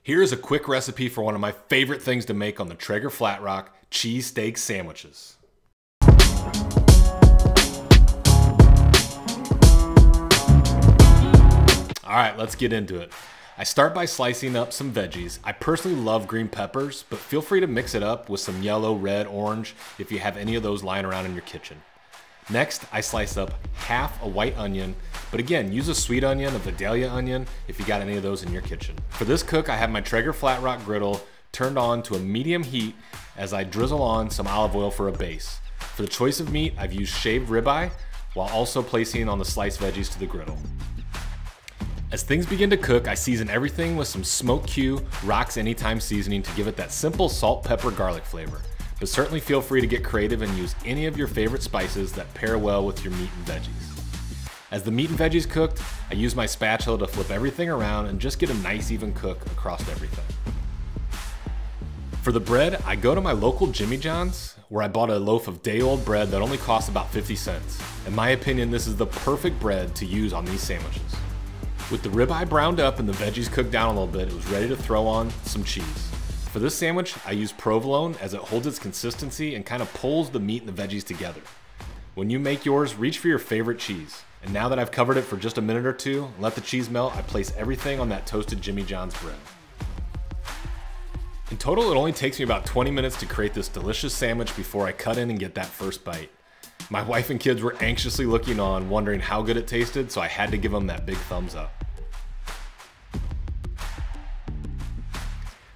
Here's a quick recipe for one of my favorite things to make on the Traeger Flatrock, cheesesteak sandwiches. All right, let's get into it. I start by slicing up some veggies. I personally love green peppers, but feel free to mix it up with some yellow, red, orange if you have any of those lying around in your kitchen. Next, I slice up half a white onion, but again, use a sweet onion, a Vidalia onion, if you got any of those in your kitchen. For this cook, I have my Traeger Flatrock griddle turned on to a medium heat as I drizzle on some olive oil for a base. For the choice of meat, I've used shaved ribeye, while also placing on the sliced veggies to the griddle. As things begin to cook, I season everything with some Smoke Q Rock's Anytime seasoning to give it that simple salt, pepper, garlic flavor. But certainly feel free to get creative and use any of your favorite spices that pair well with your meat and veggies. As the meat and veggies cooked, I use my spatula to flip everything around and just get a nice even cook across everything. For the bread, I go to my local Jimmy John's, where I bought a loaf of day-old bread that only costs about 50 cents. In my opinion, this is the perfect bread to use on these sandwiches. With the ribeye browned up and the veggies cooked down a little bit, it was ready to throw on some cheese. For this sandwich, I use Provolone as it holds its consistency and kind of pulls the meat and the veggies together. When you make yours, reach for your favorite cheese. And now that I've covered it for just a minute or two, and let the cheese melt, I place everything on that toasted Jimmy John's bread. In total, it only takes me about 20 minutes to create this delicious sandwich before I cut in and get that first bite. My wife and kids were anxiously looking on, wondering how good it tasted, so I had to give them that big thumbs up.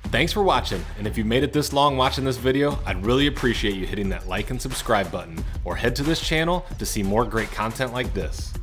Thanks for watching, and if you made it this long watching this video, I'd really appreciate you hitting that like and subscribe button, or head to this channel to see more great content like this.